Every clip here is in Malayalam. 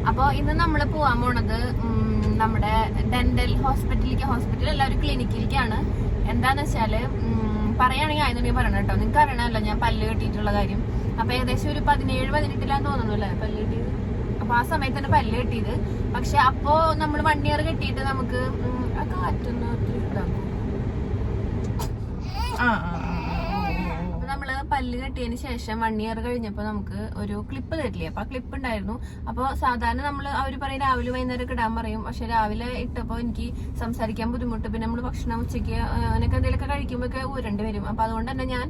അപ്പൊ ഇന്ന് നമ്മള് പോവാൻ പോണത് നമ്മുടെ ഡെന്റൽ ഹോസ്പിറ്റൽ അല്ല, ഒരു ക്ലിനിക്കിലേക്കാണ്. എന്താന്ന് വെച്ചാല് പറയുകയാണെങ്കിൽ ആയിരുന്നെങ്കിൽ പറയണം കേട്ടോ. നിങ്ങൾക്ക് അറിയണമല്ലോ ഞാൻ പല്ല് കെട്ടിയിട്ടുള്ള കാര്യം. അപ്പൊ ഏകദേശം ഒരു 17-18 തോന്നുന്നു അല്ലേ പല്ല് കെട്ടിയത്. അപ്പൊ ആ സമയത്ത് തന്നെ പല്ല് കെട്ടിയത്. പക്ഷെ അപ്പോ നമ്മൾ 1 ഇയർ കെട്ടിയിട്ട് നമുക്ക് കാറ്റൊന്നും ഒത്തിരി ഇതാക്കും. നമ്മള് പല്ല് കെട്ടിയതിന് ശേഷം 1 ഇയർ കഴിഞ്ഞപ്പോ നമുക്ക് ഒരു ക്ലിപ്പ് തരില്ലേ. അപ്പൊ ആ ക്ലിപ്പ് ഉണ്ടായിരുന്നു. അപ്പൊ സാധാരണ നമ്മള് അവര് പറയും രാവിലെ വൈകുന്നേരം ഇടാൻ പറയും. പക്ഷെ രാവിലെ ഇട്ടപ്പോ എനിക്ക് സംസാരിക്കാൻ ബുദ്ധിമുട്ട്. പിന്നെ നമ്മള് ഭക്ഷണം ഉച്ചയ്ക്ക് അങ്ങനെയൊക്കെ എന്തെങ്കിലുമൊക്കെ കഴിക്കുമ്പോഴൊക്കെ ഊരണ്ടി വരും. അപ്പൊ അതുകൊണ്ട് തന്നെ ഞാൻ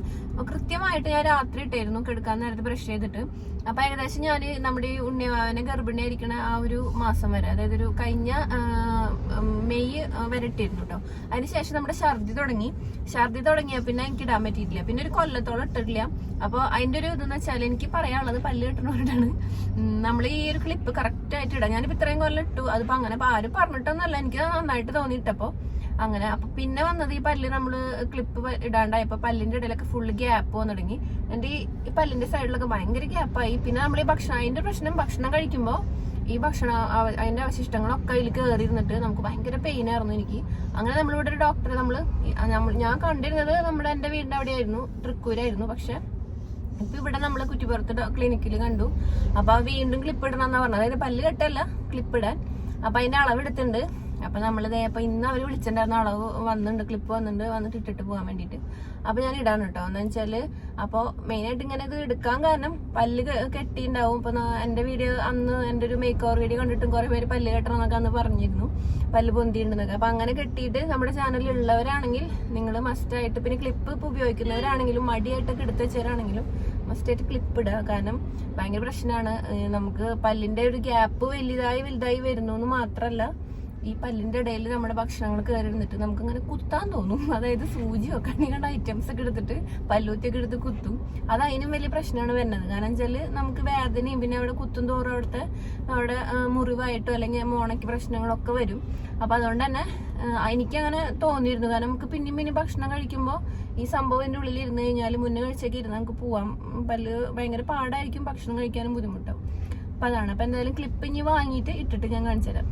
കൃത്യമായിട്ട് ഞാൻ രാത്രി ഇട്ടായിരുന്നു കിടക്കാൻ നേരത്ത് ബ്രഷ് ചെയ്തിട്ട്. അപ്പൊ ഏകദേശം ഞാൻ നമ്മുടെ ഈ ഉണ്ണിവാവനെ ഗർഭിണിയായിരിക്കണ ആ ഒരു മാസം വരെ, അതായത് ഒരു കഴിഞ്ഞ മെയ് വരെ ഇട്ടിരുന്നു കേട്ടോ. അതിനുശേഷം നമ്മുടെ ഛർദി തുടങ്ങിയ പിന്നെ എനിക്ക് ഇടാൻ പറ്റിയിട്ടില്ല. പിന്നെ ഒരു കൊല്ലത്തോളം ഇട്ടിട്ടില്ല. അപ്പൊ അതിന്റെ ഒരു ഇതെന്ന് വെച്ചാൽ എനിക്ക് പറയാനുള്ളത് പല്ല് കെട്ടണോണ്ടാണ് നമ്മൾ ഈ ഒരു ക്ലിപ്പ് കറക്റ്റ് ആയിട്ട് ഇടാം. ഞാനിപ്പോ ഇത്രയും കൊല്ലം ഇട്ടു. അതിപ്പോ അങ്ങനെ ആരും പറഞ്ഞിട്ടൊന്നല്ല, എനിക്ക് നന്നായിട്ട് തോന്നിയിട്ടപ്പോ അങ്ങനെ. അപ്പൊ പിന്നെ വന്നത് ഈ പല്ല് നമ്മള് ക്ലിപ്പ് ഇടാണ്ടായപ്പോ പല്ലിന്റെ ഇടയിലൊക്കെ ഫുള്ള് ഗ്യാപ്പ് വന്നു തുടങ്ങി. എന്റെ ഈ പല്ലിന്റെ സൈഡിലൊക്കെ ഭയങ്കര ഗ്യാപ്പായി. പിന്നെ നമ്മൾ ഈ ഭക്ഷണം കഴിക്കുമ്പോ ഈ അതിന്റെ അവശിഷ്ടങ്ങളൊക്കെ അതിൽ കയറിയിരുന്നിട്ട് നമുക്ക് ഭയങ്കര പെയിൻ ആയിരുന്നു എനിക്ക്. അങ്ങനെ നമ്മളിവിടെ ഒരു ഡോക്ടറെ ഞാൻ കണ്ടിരുന്നത് എന്റെ വീടിന്റെ അവിടെയായിരുന്നു, തൃക്കൂരായിരുന്നു. പക്ഷെ ഇപ്പൊ ഇവിടെ നമ്മള് കുറ്റിപ്പുറത്ത് ക്ലിനിക്കിൽ കണ്ടു. അപ്പൊ വീണ്ടും ക്ലിപ്പ് ഇടണം എന്നാ പറഞ്ഞത്. അതായത് പല്ല് കെട്ടല്ല, ക്ലിപ്പ് ഇടാൻ. അപ്പൊ അതിന്റെ അളവ് എടുത്തിട്ടുണ്ട്. അപ്പൊ നമ്മളിതേ അപ്പൊ ഇന്ന് അവര് വിളിച്ചിട്ടുണ്ടായിരുന്ന അളവ് വന്നിട്ടുണ്ട്, ക്ലിപ്പ് വന്നിട്ട് ഇട്ടിട്ട് പോകാൻ വേണ്ടിട്ട്. അപ്പൊ ഞാൻ ഇടാണ് കേട്ടോ. എന്താ വെച്ചാല് അപ്പൊ മെയിനായിട്ട് ഇങ്ങനെ ഇത് എടുക്കാൻ കാരണം പല്ല് കെട്ടിണ്ടാവും. ഇപ്പൊ എന്റെ വീഡിയോ അന്ന് എന്റെ ഒരു മേക്ക് ഓവർ വീഡിയോ കണ്ടിട്ടും കുറെ പേര് പല്ല് കെട്ടണം എന്നൊക്കെ അന്ന് പറഞ്ഞിരുന്നു, പല്ല് പൊന്തിയിട്ടുണ്ടെന്നൊക്കെ. അപ്പൊ അങ്ങനെ കെട്ടിയിട്ട് നമ്മുടെ ചാനലിൽ ഉള്ളവരാണെങ്കിൽ നിങ്ങൾ മസ്റ്റ് ആയിട്ട്, പിന്നെ ക്ലിപ്പ് ഇപ്പൊ ഉപയോഗിക്കുന്നവരാണെങ്കിലും മടിയായിട്ടൊക്കെ എടുത്ത് വെച്ചവരാണെങ്കിലും മസ്റ്റായിട്ട് ക്ലിപ്പ് ഇടുക. കാരണം ഭയങ്കര പ്രശ്നമാണ്. നമുക്ക് പല്ലിന്റെ ഒരു ഗ്യാപ്പ് വലുതായി വരുന്നു എന്ന് മാത്രല്ല, ഈ പല്ലിന്റെ ഇടയിൽ നമ്മുടെ ഭക്ഷണങ്ങൾ കയറി ഇരുന്നിട്ട് നമുക്ക് ഇങ്ങനെ കുത്താൻ തോന്നും. അതായത് സൂചിയോ കണ്ണികണ്ട ഐറ്റംസ് ഒക്കെ എടുത്തിട്ട് പല്ലൂത്തിയൊക്കെ എടുത്ത് കുത്തും. അത് അതിനും വലിയ പ്രശ്നമാണ് വരുന്നത്. കാരണം വെച്ചാല് നമുക്ക് വേദനയും പിന്നെ അവിടെ കുത്തും തോറും അവിടെ മുറിവായിട്ടോ അല്ലെങ്കിൽ മോണയ്ക്ക് പ്രശ്നങ്ങളൊക്കെ വരും. അപ്പൊ അതുകൊണ്ട് തന്നെ എനിക്കങ്ങനെ തോന്നിയിരുന്നു. കാരണം നമുക്ക് പിന്നെ ഭക്ഷണം കഴിക്കുമ്പോൾ ഈ സംഭവത്തിന്റെ ഉള്ളിൽ ഇരുന്ന് കഴിഞ്ഞാൽ മുന്നേ കഴിച്ചൊക്കെ ഇരുന്ന് നമുക്ക് പോവാം. പല്ല് ഭയങ്കര പാടായിരിക്കും, ഭക്ഷണം കഴിക്കാനും ബുദ്ധിമുട്ടാവും. അപ്പൊ അതാണ്. അപ്പൊ എന്തായാലും ക്ലിപ്പ് ഇനി വാങ്ങിയിട്ട് ഇട്ടിട്ട് ഞാൻ കാണിച്ചു തരാം.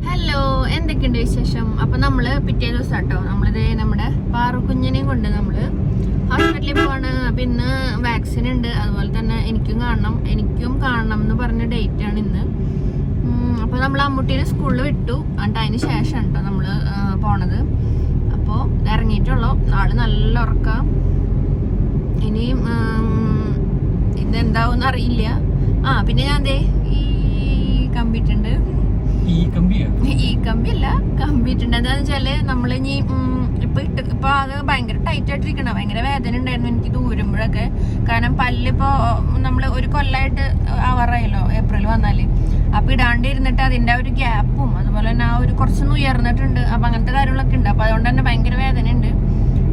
ഹലോ, എന്തൊക്കെയുണ്ട് വിശേഷം? അപ്പൊ നമ്മള് പിറ്റേ ദിവസം കേട്ടോ, നമ്മളിത് നമ്മുടെ പാറുക്കുഞ്ഞിനെയും കൊണ്ട് നമ്മള് ഹോസ്പിറ്റലിൽ പോവാണ്. അപ്പൊ ഇന്ന് വാക്സിൻ ഉണ്ട്. അതുപോലെ തന്നെ എനിക്കും കാണണം എന്ന് പറഞ്ഞ ഡേറ്റ് ആണ് ഇന്ന്. അപ്പൊ നമ്മൾ അമ്മൂട്ടീനെ സ്കൂളിൽ വിട്ടു. എന്നിട്ട് അതിന് ശേഷം കേട്ടോ നമ്മള് പോണത്. അപ്പൊ ഇറങ്ങിയിട്ടുള്ളൂ. ആള് നല്ല ഉറക്കം. ഇനിയും എന്താവും അറിയില്ല. പിന്നെ ഞാൻ ഈ കമ്പിട്ടുണ്ട്, ഈ കമ്പിയല്ല കമ്പിട്ടുണ്ട്. എന്താന്ന് വെച്ചാല് നമ്മളിനി ഇപ്പൊ അത് ഭയങ്കര ടൈറ്റ് ആയിട്ടിരിക്കണം. ഭയങ്കര വേദന ഉണ്ടായിരുന്നു എനിക്ക് ദൂരുമ്പോഴൊക്കെ. കാരണം പല്ലിപ്പോ നമ്മള് ഒരു കൊല്ലമായിട്ട് ആവാറായല്ലോ ഏപ്രിൽ വന്നാല്. അപ്പൊ ഇടാണ്ട് ഇരുന്നിട്ട് അതിന്റെ ഒരു ഗ്യാപ്പും അതുപോലെ തന്നെ ആ ഒരു കുറച്ചൊന്ന് ഉയർന്നിട്ടുണ്ട്. അപ്പൊ അങ്ങനത്തെ കാര്യങ്ങളൊക്കെ ഉണ്ട്. അപ്പൊ അതുകൊണ്ട് തന്നെ ഭയങ്കര വേദന ഉണ്ട്.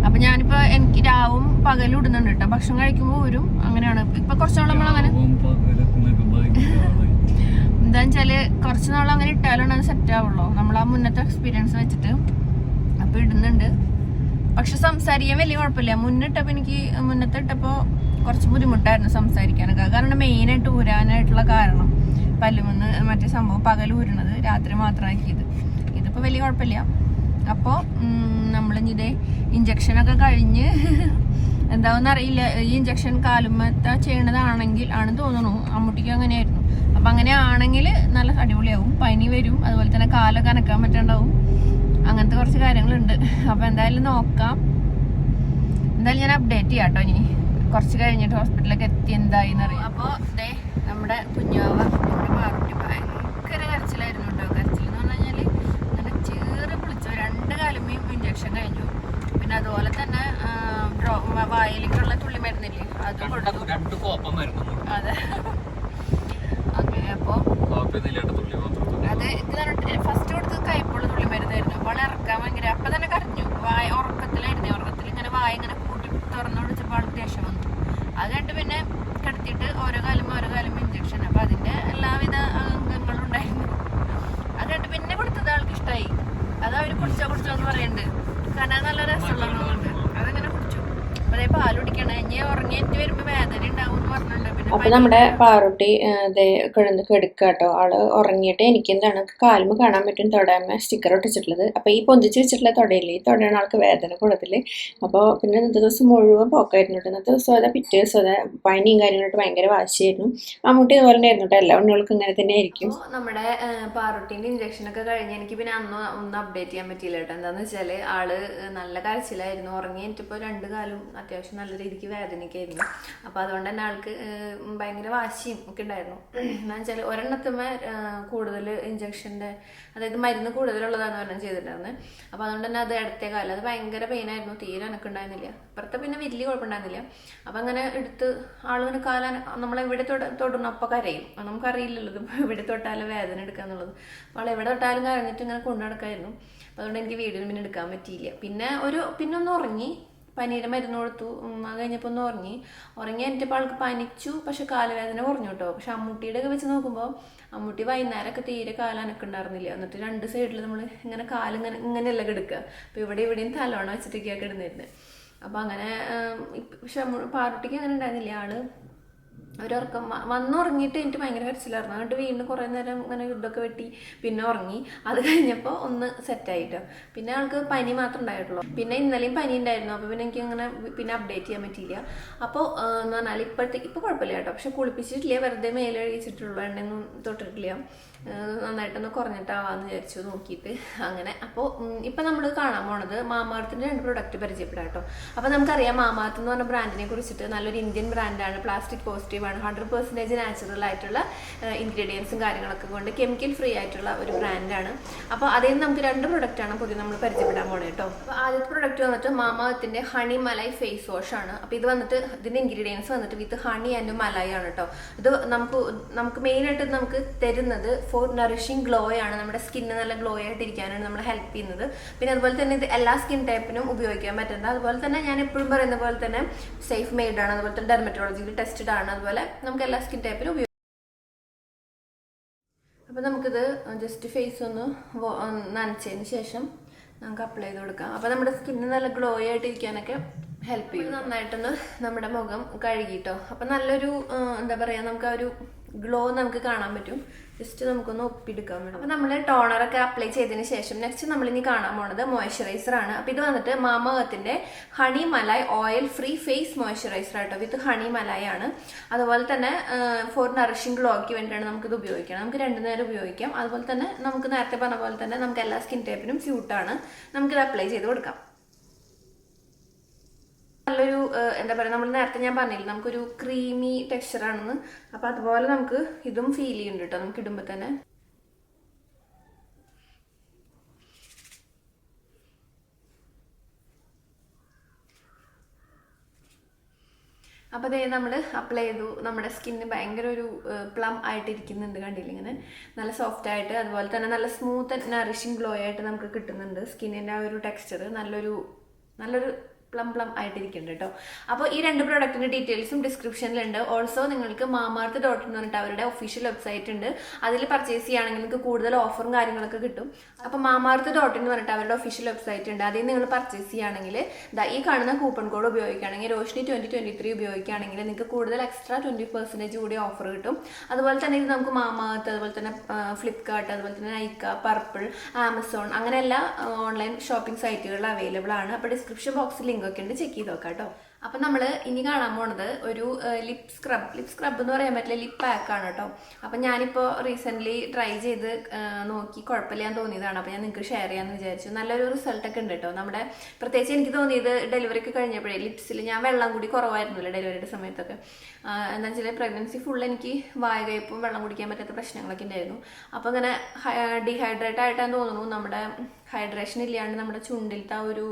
അപ്പൊ ഞാനിപ്പോ എനിക്ക് രാവും പകലും ഇടുന്നുണ്ട് കേട്ടോ. ഭക്ഷണം കഴിക്കുമ്പോ വരും. അങ്ങനെയാണ് ഇപ്പൊ കുറച്ചോളം നമ്മളങ്ങനെ എന്താന്ന് വെച്ചാല് കുറച്ച് നാളും അങ്ങനെ ഇട്ടാലാണ് അത് സെറ്റ് ആവുള്ളൂ, നമ്മൾ ആ മുന്നത്തെ എക്സ്പീരിയൻസ് വെച്ചിട്ട്. അപ്പൊ ഇടുന്നുണ്ട്. പക്ഷെ സംസാരിക്കാൻ വലിയ കുഴപ്പമില്ല. മുന്നിട്ടപ്പോ എനിക്ക് മുന്നത്തെ ഇട്ടപ്പോ കുറച്ച് ബുദ്ധിമുട്ടായിരുന്നു സംസാരിക്കാനൊക്കെ. കാരണം മെയിനായിട്ട് ഊരാനായിട്ടുള്ള കാരണം പല്ലുമെന്ന് മറ്റേ സംഭവം പകൽ ഊരണത് രാത്രി മാത്രമാക്കിയത്. ഇതിപ്പോ വലിയ കുഴപ്പമില്ല. അപ്പോൾ നമ്മളിതേ ഇഞ്ചക്ഷനൊക്കെ കഴിഞ്ഞ് എന്താവെന്ന് അറിയില്ല. ഈ ഇഞ്ചക്ഷൻ കാലുമത്ത ചെയ്യണതാണെങ്കിൽ ആണ് തോന്നുന്നു. അമ്മൂട്ടിക്ക് അങ്ങനെയായിരുന്നു. അപ്പം അങ്ങനെ ആണെങ്കിൽ നല്ല അടിപൊളിയാവും. പനി വരും, അതുപോലെ തന്നെ കാലൊക്കെ അനക്കാൻ പറ്റാണ്ടാവും. അങ്ങനത്തെ കുറച്ച് കാര്യങ്ങളുണ്ട്. അപ്പം എന്തായാലും നോക്കാം. എന്തായാലും ഞാൻ അപ്ഡേറ്റ് ചെയ്യാം കേട്ടോ. ഇനി കുറച്ച് കഴിഞ്ഞിട്ട് ഹോസ്പിറ്റലിലൊക്കെ എത്തി എന്തായിന്ന് അറിയാം. അപ്പോൾ ഇതേ നമ്മുടെ കുഞ്ഞാവ നമ്മുടെ പാറുട്ടി ഭയങ്കര കരച്ചിലായിരുന്നു കേട്ടോ. കരച്ചിലെന്ന് പറഞ്ഞു കഴിഞ്ഞാൽ അങ്ങനെ ചേറി പൊളിച്ചു. 2 കാലുമേയും ഇഞ്ചക്ഷൻ കഴിഞ്ഞു. പിന്നെ അതുപോലെ തന്നെ വായിലേക്കുള്ള തുള്ളി മരുന്നില്ലേ അതും കൊടുത്തു. അതെ, അങ്ങനെ അപ്പോൾ അത് ഇത് ഫസ്റ്റ് കൊടുത്തത് കയ്പുള്ള തുള്ളി മരുന്നായിരുന്നു. അപ്പോൾ ഇറക്കാൻ ഭയങ്കര അപ്പം തന്നെ കരഞ്ഞു. ഉറക്കത്തിൽ ഇങ്ങനെ വായ ഇങ്ങനെ കൂട്ടി തുറന്നു പിടിച്ചപ്പോൾ ആൾക്ക് ദേഷ്യം വന്നു. അത് കഴിഞ്ഞിട്ട് പിന്നെ കിടത്തിയിട്ട് ഓരോ കാലം ഇഞ്ചക്ഷൻ. അപ്പം അതിൻ്റെ എല്ലാവിധ അംഗങ്ങളും ഉണ്ടായിരുന്നു. അത് കഴിഞ്ഞിട്ട് പിന്നെ കൊടുത്തത് ആൾക്ക് ഇഷ്ടമായി. അത് അവർ കുടിച്ചോ എന്ന് പറയുന്നുണ്ട്. കാരണം അത് നല്ല രസമുള്ളതുകൊണ്ട് അതങ്ങനെ കുടിച്ചു. അതേ പാൽ കുടിക്കണേ. ഇനി ഉറങ്ങിയിട്ട് വരുമ്പോൾ വേദന ഉണ്ടാവും എന്ന് പറഞ്ഞിട്ടുണ്ട്. അപ്പൊ നമ്മുടെ പാറുട്ടി കിടന്ന് കെടുക്കാട്ടോ. ആള് ഉറങ്ങിയിട്ട് എനിക്ക് എന്താണ് കാലുമ്പ് കാണാൻ പറ്റും തൊടയമ്മ സ്റ്റിക്കർ ഒട്ടിച്ചിട്ടുള്ളത്. അപ്പൊ ഈ പൊന്തിച്ച് വെച്ചിട്ടുള്ള തൊടയില്ലേ, ഈ തൊടയാണ് ആൾക്ക് വേദന കൂടുതൽ. അപ്പോൾ പിന്നെ ഇന്നത്തെ ദിവസം മുഴുവൻ പോക്കായിരുന്നു കേട്ടോ. ഇന്നത്തെ ദിവസം അതാ പിറ്റേ ദിവസം അതാ പനിയും കാര്യങ്ങളായിട്ട് ഭയങ്കര വാശിയായിരുന്നു. അമ്മൂട്ടി ഇതുപോലെ ആയിരുന്നു കേട്ടോ. എല്ലാ ഉണ്ണികൾക്കും ഇങ്ങനെ തന്നെ ആയിരിക്കും. നമ്മുടെ പാറുട്ടിന്റെ ഇഞ്ചക്ഷൻ ഒക്കെ കഴിഞ്ഞ് എനിക്ക് പിന്നെ ഒന്നും അപ്ഡേറ്റ് ചെയ്യാൻ പറ്റിയില്ല കേട്ടോ. എന്താന്ന് വെച്ചാല് ആള് നല്ല കരച്ചിലായിരുന്നു. ഉറങ്ങി എനിക്കിപ്പോ 2 കാലും അത്യാവശ്യം നല്ല രീതിക്ക് വേദനയ്ക്കായിരുന്നു. അപ്പൊ അതുകൊണ്ട് തന്നെ ആൾക്ക് ഭയങ്കര വാശിയും ഒക്കെ ഉണ്ടായിരുന്നു. എന്താ വെച്ചാൽ ഒരെണ്ണത്തുമ്മ കൂടുതൽ ഇഞ്ചക്ഷൻ്റെ അതായത് മരുന്ന് കൂടുതലുള്ളതാന്ന് പറഞ്ഞാൽ ചെയ്തിട്ടുണ്ടായിരുന്നത്. അപ്പോൾ അതുകൊണ്ട് തന്നെ അത് ഇടത്തെ കാലം അത് ഭയങ്കര പെയിനായിരുന്നു. തീരെ എനക്കുണ്ടായിരുന്നില്ല. ഇപ്പുറത്തെ പിന്നെ വലിയ കുഴപ്പമുണ്ടായിരുന്നില്ല. അപ്പം അങ്ങനെ എടുത്ത് ആളിങ്ങനെ നമ്മളെവിടെ തൊടുന്നു അപ്പോൾ കരയും. നമുക്കറിയില്ലല്ലോ ഇത് എവിടെ തൊട്ടാലും വേദന എടുക്കുക എന്നുള്ളത്. അപ്പോൾ എവിടെ തൊട്ടാലും കരഞ്ഞിട്ട് ഇങ്ങനെ കൊണ്ടു നടക്കായിരുന്നു. അപ്പോൾ അതുകൊണ്ട് എനിക്ക് വീഡിയോ പിന്നെ എടുക്കാൻ പറ്റിയില്ല. പിന്നെ ഒന്ന് ഉറങ്ങി. പനിയുടെ മരുന്ന് കൊടുത്തു. അത് കഴിഞ്ഞപ്പോൾ ഒന്ന് ഉറങ്ങി എന്നിട്ടിപ്പോൾ ആൾക്ക് പനിച്ചു. പക്ഷെ കാലുവേദന കുറഞ്ഞു കേട്ടോ. പക്ഷെ അമ്മൂട്ടിയുടെ ഒക്കെ വെച്ച് നോക്കുമ്പോൾ അമ്മൂട്ടി വൈകുന്നേരമൊക്കെ തീരെ കാലനക്കുണ്ടായിരുന്നില്ല. എന്നിട്ട് 2 സൈഡിൽ നമ്മൾ ഇങ്ങനെ ഇങ്ങനെയല്ല കിടക്കുക. അപ്പോൾ ഇവിടെയും തലോണ വെച്ചിട്ടൊക്കെയാണ് കിടന്നിരുന്നത്. അപ്പോൾ അങ്ങനെ പക്ഷെ പാറുട്ടിക്ക് അങ്ങനെ ഉണ്ടായിരുന്നില്ല. ആള് ഒരുറക്കം വന്നുറങ്ങിയിട്ട് എനിക്ക് ഭയങ്കര കരച്ചിലായിരുന്നു. എന്നിട്ട് വീണ്ടും കുറേ നേരം ഇങ്ങനെ യുദ്ധമൊക്കെ വെട്ടി പിന്നെ ഉറങ്ങി. അത് കഴിഞ്ഞപ്പോൾ ഒന്ന് സെറ്റായിട്ടോ. പിന്നെ ആൾക്ക് പനി മാത്രം ഉണ്ടായിട്ടുള്ളൂ. പിന്നെ ഇന്നലെയും പനി ഉണ്ടായിരുന്നു. അപ്പോൾ പിന്നെ എനിക്ക് അങ്ങനെ പിന്നെ അപ്ഡേറ്റ് ചെയ്യാൻ പറ്റിയില്ല. അപ്പോൾ എന്ന് പറഞ്ഞാൽ ഇപ്പോൾ കുഴപ്പമില്ല കേട്ടോ. പക്ഷെ കുളിപ്പിച്ചിട്ടില്ല, വെറുതെ മേലെ കഴിച്ചിട്ടുള്ളൂ, എണ്ണയൊന്നും തൊട്ടിട്ടില്ല. നന്നായിട്ടൊന്ന് കുറഞ്ഞിട്ടാവാന്ന് വിചാരിച്ചു നോക്കിയിട്ട് അങ്ങനെ. അപ്പോൾ ഇപ്പം നമ്മൾ കാണാൻ പോണത് മാമാർത്തിൻ്റെ 2 പ്രൊഡക്റ്റ് പരിചയപ്പെടാം കേട്ടോ. അപ്പോൾ നമുക്കറിയാം മാമാർത്ത് എന്ന് പറഞ്ഞ ബ്രാൻഡിനെ കുറിച്ചിട്ട് നല്ലൊരു ഇന്ത്യൻ ബ്രാൻഡാണ്. പ്ലാസ്റ്റിക് പോസിറ്റീവാണ്. 100% നാച്ചുറൽ ആയിട്ടുള്ള ഇൻഗ്രീഡിയൻസും കാര്യങ്ങളൊക്കെ കൊണ്ട് കെമിക്കൽ ഫ്രീ ആയിട്ടുള്ള ഒരു ബ്രാൻഡാണ്. അപ്പോൾ അതിൽ നിന്ന് നമുക്ക് 2 പ്രൊഡക്റ്റാണ് പുതിയ നമ്മൾ പരിചയപ്പെടാൻ പോണേ കേട്ടോ. അപ്പോൾ ആദ്യത്തെ പ്രൊഡക്റ്റ് വന്നിട്ട് മാമാർത്തിൻ്റെ ഹണി മലൈ ഫേസ് വാഷ് ആണ്. അപ്പോൾ ഇത് വന്നിട്ട് ഇതിൻ്റെ ഇൻഗ്രീഡിയൻസ് വന്നിട്ട് വിത്ത് ഹണി ആൻഡ് മലായി ആണ് കേട്ടോ. ഇത് നമുക്ക് മെയിനായിട്ട് നമുക്ക് തരുന്നത് ഫോർ നറിഷിങ് ഗ്ലോ ആണ്. നമ്മുടെ സ്കിന്ന് നല്ല ഗ്ലോ ആയിട്ടിരിക്കാനാണ് നമ്മളെ ഹെൽപ്പ് ചെയ്യുന്നത്. പിന്നെ അതുപോലെ തന്നെ ഇത് എല്ലാ സ്കിൻ ടൈപ്പിനും ഉപയോഗിക്കാൻ പറ്റുന്നത്. അതുപോലെ തന്നെ ഞാൻ എപ്പോഴും പറയുന്ന പോലെ തന്നെ സേഫ് മെയ്ഡ് ആണ്. അതുപോലെ തന്നെ ഡെർമറ്റോളജിയിൽ ടെസ്റ്റഡ് ആണ്. അതുപോലെ നമുക്ക് എല്ലാ സ്കിൻ ടൈപ്പിനും ഉപയോഗിക്കാം. അപ്പോൾ നമുക്കിത് ജസ്റ്റ് ഫേസ് ഒന്ന് നനച്ചതിന് ശേഷം നമുക്ക് അപ്ലൈ ചെയ്ത് കൊടുക്കാം. അപ്പോൾ നമ്മുടെ സ്കിന്ന് നല്ല ഗ്ലോ ആയിട്ടിരിക്കാനൊക്കെ ഹെൽപ്പ് ചെയ്യും. നന്നായിട്ടൊന്ന് നമ്മുടെ മുഖം കഴുകിട്ടോ. അപ്പം നല്ലൊരു എന്താ പറയുക, നമുക്ക് ആ ഒരു ഗ്ലോ നമുക്ക് കാണാൻ പറ്റും. ജസ്റ്റ് നമുക്കൊന്ന് ഒപ്പിയെടുക്കാൻ വേണം. അപ്പോൾ നമ്മൾ ടോണറൊക്കെ അപ്ലൈ ചെയ്തതിന് ശേഷം നെക്സ്റ്റ് നമ്മളിനി കാണാൻ പോണത് മോയ്സ്ചറൈസർ ആണ്. അപ്പോൾ ഇത് വന്നിട്ട് മാമാർത്തിൻ്റെ honey malai oil free face moisturiser ആട്ടോ. വിത്ത് ഹണി മലായ് ആണ്. അതുപോലെ തന്നെ ഫോർ നറിഷിംഗ് ഗ്ലോയ്ക്ക് വേണ്ടിയിട്ടാണ് നമുക്കിത് ഉപയോഗിക്കണം. നമുക്ക് 2 നേരം ഉപയോഗിക്കാം. അതുപോലെ തന്നെ നമുക്ക് നേരത്തെ പറഞ്ഞ പോലെ തന്നെ നമുക്ക് എല്ലാ സ്കിൻ ടൈപ്പിനും സ്യൂട്ടാണ്. നമുക്കിത് അപ്ലൈ ചെയ്ത് കൊടുക്കാം. നല്ലൊരു എന്താ പറയുക, നമ്മൾ നേരത്തെ ഞാൻ പറഞ്ഞില്ല നമുക്കൊരു ക്രീമി ടെക്സ്ചറാണെന്ന്. അപ്പം അതുപോലെ നമുക്ക് ഇതും ഫീൽ ചെയ്യുന്നുണ്ട് കേട്ടോ നമുക്ക് ഇടുമ്പോൾ തന്നെ. അപ്പോൾ അതേ നമ്മൾ അപ്ലൈ ചെയ്തു. നമ്മുടെ സ്കിന്ന് ഭയങ്കര ഒരു പ്ലം ആയിട്ടിരിക്കുന്നുണ്ട്, കണ്ടില്ല ഇങ്ങനെ നല്ല സോഫ്റ്റ് ആയിട്ട്. അതുപോലെ തന്നെ നല്ല സ്മൂത്ത് ആൻഡ് നറിഷിങ് ഗ്ലോ ആയിട്ട് നമുക്ക് കിട്ടുന്നുണ്ട്. സ്കിന്നിൻ്റെ ആ ഒരു ടെക്സ്ചർ നല്ലൊരു പ്ലം ആയിട്ടിരിക്കുന്നുണ്ട് കേട്ടോ. അപ്പോൾ ഈ 2 പ്രോഡക്റ്റിൻ്റെ ഡീറ്റെയിൽസും ഡിസ്ക്രിപ്ഷനിലുണ്ട്. ഓൾസോ നിങ്ങൾക്ക് മാമാർത്ത് ഡോട്ട് എന്ന് പറഞ്ഞിട്ട് അവരുടെ ഒഫീഷ്യൽ വെബ്സൈറ്റ് ഉണ്ട്. അതിൽ പർച്ചേസ് ചെയ്യുകയാണെങ്കിൽ നിങ്ങൾക്ക് കൂടുതൽ ഓഫറും കാര്യങ്ങളൊക്കെ കിട്ടും. അപ്പോൾ മാമാർത്ത് ഡോട്ട് എന്ന് പറഞ്ഞിട്ട് അവരുടെ ഒഫീഷ്യൽ വെബ്സൈറ്റ് ഉണ്ട്. അതിൽ നിങ്ങൾ പർച്ചേസ് ചെയ്യുകയാണെങ്കിൽ ഈ കാണുന്ന കൂപ്പൺ കോഡ് ഉപയോഗിക്കുകയാണെങ്കിൽ റോഷ്നി 2023 ഉപയോഗിക്കുകയാണെങ്കിൽ നിങ്ങൾക്ക് കൂടുതൽ എക്സ്ട്രാ 20% കൂടി ഓഫർ കിട്ടും. അതുപോലെ തന്നെ ഇത് നമുക്ക് മാമാർത്ത്, അതുപോലെ തന്നെ ഫ്ലിപ്കാർട്ട്, അതുപോലെ തന്നെ നൈക്ക, പർപ്പിൾ, ആമസോൺ അങ്ങനെ എല്ലാ ഓൺലൈൻ ഷോപ്പിംഗ് സൈറ്റുകളിൽ അവൈലബിൾ ആണ്. അപ്പോൾ ഡിസ്ക്രിപ്ഷൻ ബോക്സിൽ ലിങ്ക് ഒക്കെ ഉണ്ട്, ചെക്ക് ചെയ്ത് നോക്കാം കേട്ടോ. അപ്പം നമ്മൾ ഇനി കാണാൻ പോണത് ഒരു ലിപ് സ്ക്രബ് എന്ന് പറയാൻ പറ്റില്ല, ലിപ് പാക്കാണ് കേട്ടോ. അപ്പം ഞാനിപ്പോൾ റീസെൻ്റ്ലി ട്രൈ ചെയ്ത് നോക്കി കുഴപ്പമില്ലാന്ന് തോന്നിയതാണ്. അപ്പോൾ ഞാൻ നിങ്ങൾക്ക് ഷെയർ ചെയ്യാമെന്ന് വിചാരിച്ചു. നല്ലൊരു റിസൾട്ടൊക്കെ ഉണ്ട് കേട്ടോ. നമ്മുടെ പ്രത്യേകിച്ച് എനിക്ക് തോന്നിയത് ഡെലിവറിക്ക് കഴിഞ്ഞപ്പോഴേ ലിപ്സിൽ ഞാൻ വെള്ളം കൂടി കുറവായിരുന്നില്ല ഡെലിവറിയുടെ സമയത്തൊക്കെ. എന്താ വെച്ചാൽ പ്രഗ്നൻസി ഫുൾ എനിക്ക് വായകയപ്പും വെള്ളം കുടിക്കാൻ പറ്റാത്ത പ്രശ്നങ്ങളൊക്കെ ഉണ്ടായിരുന്നു. അപ്പോൾ അങ്ങനെ ഡീഹൈഡ്രേറ്റ് ആയിട്ടാന്ന് തോന്നുന്നു, നമ്മുടെ ഹൈഡ്രേഷൻ ഇല്ലാണ്ട് നമ്മുടെ ചുണ്ടിലത്തെ ആ ഒരു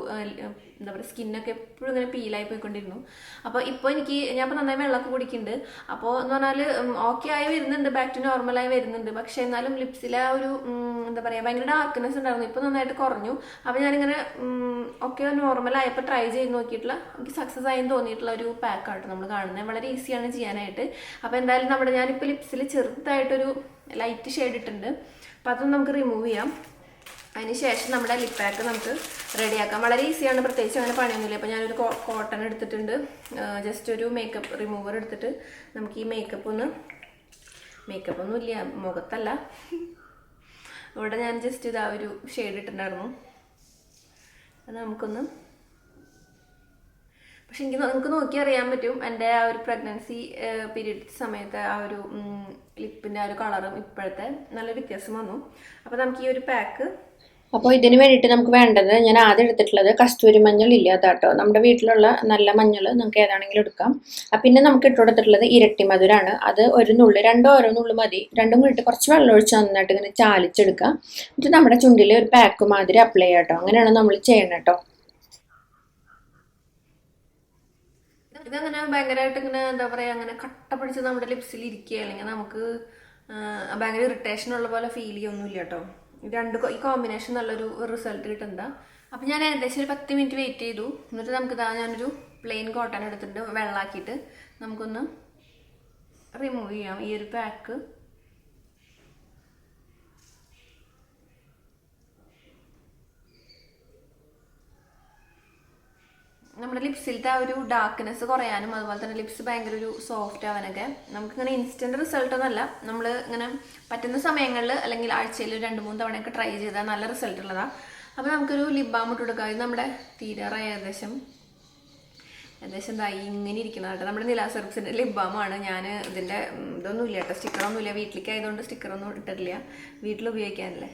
എന്താ പറയുക സ്കിന്നൊക്കെ എപ്പോഴും ഇങ്ങനെ പീലായി പോയിക്കൊണ്ടിരുന്നു. അപ്പോൾ ഇപ്പോൾ ഞാൻ ഇപ്പോൾ നന്നായി വെള്ളമൊക്കെ കുടിക്കുന്നുണ്ട്. അപ്പോൾ എന്ന് പറഞ്ഞാൽ ഓക്കെ ആയി വരുന്നുണ്ട്, ബാക്ക് ടു നോർമലായി വരുന്നുണ്ട്. പക്ഷേ എന്നാലും ലിപ്സിലെ ആ ഒരു എന്താ പറയുക ഭയങ്കര ഡാർക്ക്നെസ് ഉണ്ടായിരുന്നു. ഇപ്പോൾ നന്നായിട്ട് കുറഞ്ഞു. അപ്പോൾ ഞാനിങ്ങനെ ഒക്കെ നോർമലായപ്പോൾ ട്രൈ ചെയ്ത് നോക്കിയിട്ടുള്ള എനിക്ക് സക്സസ് ആയി തോന്നിയിട്ടുള്ള ഒരു പാക്കാട്ടോ നമ്മൾ കാണുന്നത്. വളരെ ഈസിയാണ് ചെയ്യാനായിട്ട്. അപ്പോൾ എന്തായാലും ഞാനിപ്പോൾ ലിപ്സിൽ ചെറുതായിട്ടൊരു ലൈറ്റ് ഷെയ്ഡ് ഇട്ടിട്ടുണ്ട്. അപ്പോൾ അതൊന്നും നമുക്ക് റിമൂവ് ചെയ്യാം. അതിന് ശേഷം നമ്മുടെ ലിപ് പാക്ക് നമുക്ക് റെഡിയാക്കാം. വളരെ ഈസിയാണ്, പ്രത്യേകിച്ച് അങ്ങനെ പണിയൊന്നുമില്ല. അപ്പോൾ ഞാനൊരു കോട്ടൺ എടുത്തിട്ടുണ്ട്. ജസ്റ്റ് ഒരു മേക്കപ്പ് റിമൂവർ എടുത്തിട്ട് നമുക്ക് ഈ മേക്കപ്പ് ഒന്നും ഇല്ല, മുഖത്തല്ല, ഇവിടെ ഞാൻ ജസ്റ്റ് ഇതാ ഒരു ഷെയ്ഡ് ഇട്ടിട്ടുണ്ടായിരുന്നു. അത് നമുക്കൊന്ന് പക്ഷെ നമുക്ക് നോക്കി അറിയാൻ പറ്റും എൻ്റെ ആ ഒരു പ്രഗ്നൻസി പീരീഡ് സമയത്ത് ആ ഒരു ലിപ്പിൻ്റെ ആ ഒരു കളറും ഇപ്പോഴത്തെ നല്ല വ്യത്യാസം വന്നു. അപ്പോൾ നമുക്ക് ഈ ഒരു പാക്ക്, അപ്പോൾ ഇതിന് വേണ്ടിയിട്ട് നമുക്ക് വേണ്ടത്, ഞാൻ ആദ്യം എടുത്തിട്ടുള്ളത് കസ്തൂരി മഞ്ഞൾ ഇല്ലാതാട്ടോ, നമ്മുടെ വീട്ടിലുള്ള നല്ല മഞ്ഞൾ നമുക്ക് ഏതാണെങ്കിലും എടുക്കാം. പിന്നെ നമുക്ക് ഇട്ട് കൊടുത്തിട്ടുള്ളത് ഇരട്ടി മധുരമാണ്. അത് ഒരു നുള്ളി, ഓരോ നുള്ളി മതി. രണ്ടും കൂടിയിട്ട് കുറച്ച് വെള്ളം ഒഴിച്ച് നന്നായിട്ട് ഇങ്ങനെ ചാലിച്ചെടുക്കാം. എന്നിട്ട് നമ്മുടെ ചുണ്ടിൽ ഒരു പാക്ക് മാതിരി അപ്ലൈ ചെയ്യാം കേട്ടോ. അങ്ങനെയാണ് നമ്മൾ ചെയ്യണം കേട്ടോ. ഇതങ്ങനെ ഭയങ്കരമായിട്ട് ഇങ്ങനെ എന്താ പറയുക അങ്ങനെ കട്ട പിടിച്ച് നമ്മുടെ ലിപ്സിൽ ഇരിക്കുക, അല്ലെങ്കിൽ നമുക്ക് ഭയങ്കര ഇറിറ്റേഷൻ ഉള്ള പോലെ ഫീൽ ചെയ്യൊന്നുമില്ല കേട്ടോ. ഈ കോമ്പിനേഷൻ നല്ലൊരു റിസൾട്ട് കിട്ടുന്നുണ്ട്. അപ്പം ഞാൻ ഏകദേശം ഒരു 10 മിനിറ്റ് വെയിറ്റ് ചെയ്തു. എന്നിട്ട് നമുക്കിതാ ഞാനൊരു പ്ലെയിൻ കോട്ടൺ എടുത്തിട്ട് വെള്ളമാക്കിയിട്ട് നമുക്കൊന്ന് റിമൂവ് ചെയ്യാം ഈ ഒരു പാക്ക്. നമ്മുടെ ലിപ്സിലത്തെ ആ ഒരു ഡാർക്ക്നെസ് കുറയാനും അതുപോലെ തന്നെ ലിപ്സ് ഭയങ്കര ഒരു സോഫ്റ്റ് ആവാനൊക്കെ നമുക്കിങ്ങനെ ഇൻസ്റ്റൻറ്റ് റിസൾട്ടൊന്നുമല്ല, നമ്മൾ ഇങ്ങനെ പറ്റുന്ന സമയങ്ങളിൽ അല്ലെങ്കിൽ ആഴ്ചയിൽ 2-3 തവണയൊക്കെ ട്രൈ ചെയ്താൽ നല്ല റിസൾട്ട് ഉള്ളതാണ്. അപ്പോൾ നമുക്കൊരു ലിപ് ബാം ഇട്ട് കൊടുക്കാം. ഇത് നമ്മുടെ തീരാറായ ഏകദേശം ഇങ്ങനെ ഇരിക്കുന്നത് കേട്ടോ. നമ്മുടെ നിലാ സെർബ്സിൻ്റെ ലിപ് ബാമാണ്. ഞാൻ ഇതിൻ്റെ ഇതൊന്നും ഇല്ല കേട്ടോ, സ്റ്റിക്കറൊന്നുമില്ല. വീട്ടിലേക്ക് ആയതുകൊണ്ട് സ്റ്റിക്കറൊന്നും ഇട്ടിട്ടില്ല, വീട്ടിൽ ഉപയോഗിക്കാനല്ലേ.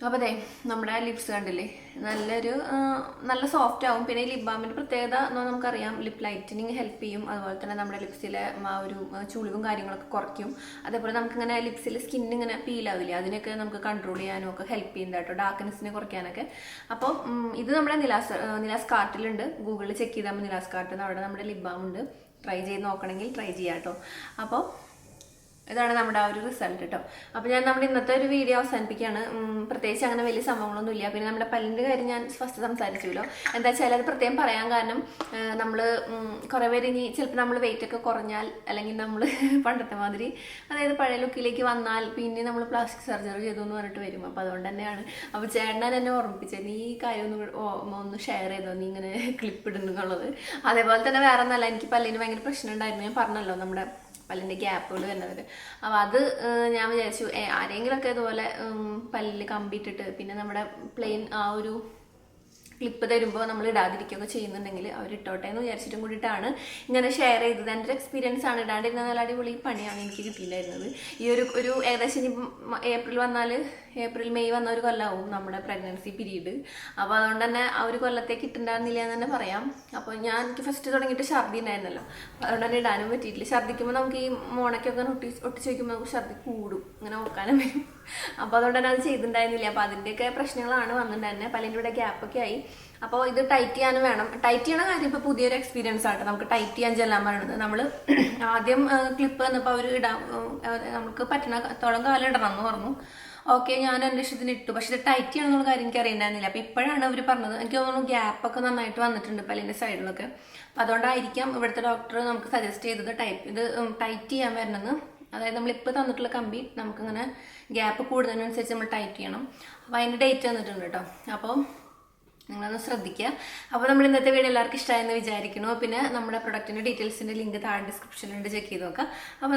അപ്പോൾ അതെ നമ്മുടെ ലിപ്സ് കണ്ടില്ലേ നല്ല സോഫ്റ്റ് ആവും. പിന്നെ ഈ ലിപ് ബാമിൻ്റെ പ്രത്യേകത എന്ന് നമുക്കറിയാം, ലിപ് ലൈറ്റനിങ് ഹെൽപ്പ് ചെയ്യും. അതുപോലെ തന്നെ നമ്മുടെ ലിപ്സിലെ ആ ഒരു ചുളിവും കാര്യങ്ങളൊക്കെ കുറയ്ക്കും. അതേപോലെ നമുക്കിങ്ങനെ ലിപ്സിൽ സ്കിന്നിങ്ങനെ പീലാവില്ലേ, അതിനൊക്കെ നമുക്ക് കൺട്രോൾ ചെയ്യാനും ഒക്കെ ഹെൽപ്പ് ചെയ്യുന്നത് കേട്ടോ, ഡാർക്ക്നെസ്സിനെ കുറയ്ക്കാനൊക്കെ. അപ്പോൾ ഇത് നമ്മുടെ നിലാസ് കാർട്ടിലുണ്ട്, ഗൂഗിളിൽ ചെക്ക് ചെയ്താൽ നിലാസ് കാർട്ടിൽ അവിടെ നമ്മുടെ ലിപ് ബാം ഉണ്ട്. ട്രൈ ചെയ്ത് നോക്കണമെങ്കിൽ ട്രൈ ചെയ്യാം കേട്ടോ. അപ്പോൾ ഇതാണ് നമ്മുടെ ആ ഒരു റിസൾട്ട് കേട്ടോ. അപ്പോൾ ഞാൻ നമ്മുടെ ഇന്നത്തെ ഒരു വീഡിയോ അവസാനിപ്പിക്കുകയാണ്. പ്രത്യേകിച്ച് അങ്ങനെ വലിയ സംഭവങ്ങളൊന്നും ഇല്ല. പിന്നെ നമ്മുടെ പല്ലിൻ്റെ കാര്യം ഞാൻ ഫസ്റ്റ് സംസാരിച്ചല്ലോ. എന്താ വെച്ചാൽ അത് പ്രത്യേകം പറയാൻ കാരണം, നമ്മൾ കുറേ പേര് ഇനി ചിലപ്പോൾ നമ്മൾ വെയിറ്റ് ഒക്കെ കുറഞ്ഞാൽ, അല്ലെങ്കിൽ നമ്മൾ പണ്ടത്തെ മാതിരി അതായത് പഴയ ലുക്കിലേക്ക് വന്നാൽ പിന്നെ നമ്മൾ പ്ലാസ്റ്റിക് സർജറി ചെയ്തു എന്ന് പറഞ്ഞിട്ട് വരും. അപ്പോൾ അതുകൊണ്ട് തന്നെയാണ്. അപ്പോൾ ചേട്ടൻ എന്നെ ഓർമ്മിപ്പിച്ചത്, നീ ഈ കാര്യം ഒന്ന് ഷെയർ ചെയ്തോ, നീ ഇങ്ങനെ ക്ലിപ്പ് ഇടുന്നുള്ളത്. അതേപോലെ തന്നെ വേറെ ഒന്നല്ല, എനിക്ക് പല്ലിന് ഭയങ്കര പ്രശ്നം ഉണ്ടായിരുന്നു. ഞാൻ പറഞ്ഞല്ലോ നമ്മുടെ പല്ലിൻ്റെ ഗ്യാപ്പുകൾ വരുന്നത്. അപ്പോൾ അത് ഞാൻ വിചാരിച്ചു ആരെങ്കിലുമൊക്കെ ഇതുപോലെ പല്ലിൽ കമ്പിയിട്ടിട്ട് പിന്നെ നമ്മുടെ പ്ലെയിൻ ആ ഒരു ക്ലിപ്പ് തരുമ്പോൾ നമ്മൾ ഇടാതിരിക്കുകയൊക്കെ ചെയ്യുന്നുണ്ടെങ്കിൽ അവർ ഇട്ടോട്ടെ എന്ന് വിചാരിച്ചിട്ടും കൂടിയിട്ടാണ് ഇങ്ങനെ ഷെയർ ചെയ്തത്. എൻ്റെ ഒരു എക്സ്പീരിയൻസ് ആണ്. ഇടാണ്ടിരുന്ന നല്ല അടിപൊളി പണിയാണ് എനിക്ക് കിട്ടിയിട്ടുണ്ടായിരുന്നത്. ഈ ഒരു ഏകദേശം ഇനി ഏപ്രിൽ വന്നാൽ മെയ് വന്ന ഒരു കൊല്ലമാവും നമ്മുടെ പ്രഗ്നൻസി പീരീഡ്. അപ്പോൾ അതുകൊണ്ട് തന്നെ ആ ഒരു കൊല്ലത്തേക്ക് ഇട്ടുണ്ടായിരുന്നില്ല എന്ന് തന്നെ പറയാം. അപ്പോൾ എനിക്ക് ഫസ്റ്റ് തുടങ്ങിയിട്ട് ഛർദി ഉണ്ടായിരുന്നല്ലോ, അതുകൊണ്ട് തന്നെ ഇടാനും പറ്റിയിട്ടില്ല. ഛർദിക്കുമ്പോൾ നമുക്ക് ഈ മോണയ്ക്കൊക്കെ ഒട്ടിച്ച് വയ്ക്കുമ്പോൾ നമുക്ക് ഛർദി കൂടും, അങ്ങനെ നോക്കാനും വരും. അപ്പോൾ അതുകൊണ്ട് തന്നെ അത് ചെയ്തിട്ടുണ്ടായിരുന്നില്ല. അപ്പോൾ അതിൻ്റെയൊക്കെ പ്രശ്നങ്ങളാണ് വന്നിട്ടുണ്ടായിരുന്നത്. പല്ലിൻ്റെ ഇവിടെ ഗ്യാപ്പൊക്കെ ആയി. അപ്പോൾ ഇത് ടൈറ്റ് ചെയ്യാനും വേണം. ടൈറ്റ് ചെയ്യണ കാര്യം ഇപ്പോൾ പുതിയൊരു എക്സ്പീരിയൻസ് ആട്ടോ. നമുക്ക് ടൈറ്റ് ചെയ്യാൻ ചെല്ലാൻ പറയുന്നത്. നമ്മൾ ആദ്യം ക്ലിപ്പ് വന്നപ്പോൾ അവർ നമുക്ക് പറ്റുന്നത്തോളം കാലം ഇടണം എന്ന് പറഞ്ഞു. ഓക്കെ, ഞാൻ എൻ്റെ ഇഷ്ടത്തിന് ഇട്ടു. പക്ഷെ ഇത് ടൈറ്റ് ചെയ്യണമെന്നുള്ള കാര്യം എനിക്ക് അറിയണ്ടായിരുന്നില്ല. അപ്പോൾ ഇപ്പോഴാണ് അവർ പറഞ്ഞത്. എനിക്ക് തോന്നുന്നു ഗ്യാപ്പൊക്കെ നന്നായിട്ട് വന്നിട്ടുണ്ട് പല്ലിൻ്റെ സൈഡിലൊക്കെ. അപ്പോൾ അതുകൊണ്ടായിരിക്കാം ഇവിടുത്തെ ഡോക്ടർ നമുക്ക് സജസ്റ്റ് ചെയ്തത് ടൈറ്റ് ചെയ്യാൻ വരണമെന്ന്. അതായത് നമ്മളിപ്പോൾ തന്നിട്ടുള്ള കമ്പി നമുക്കിങ്ങനെ ഗ്യാപ്പ് കൂടുന്നതിനനുസരിച്ച് നമ്മൾ ടൈറ്റ് ചെയ്യണം. അപ്പോൾ അതിൻ്റെ ഡേറ്റ് തന്നിട്ടുണ്ട് കേട്ടോ. അപ്പോൾ നിങ്ങളൊന്ന് ശ്രദ്ധിക്കുക. അപ്പോൾ നമ്മൾ ഇന്നത്തെ വീഡിയോ എല്ലാവർക്കും ഇഷ്ടമായെന്ന് വിചാരിക്കുന്നു. പിന്നെ നമ്മുടെ പ്രൊഡക്റ്റിൻ്റെ ഡീറ്റെയിൽസിൻ്റെ ലിങ്ക് താഴെ ഡിസ്ക്രിപ്ഷനിലുണ്ട്, ചെക്ക് ചെയ്ത് നോക്കാം. അപ്പോൾ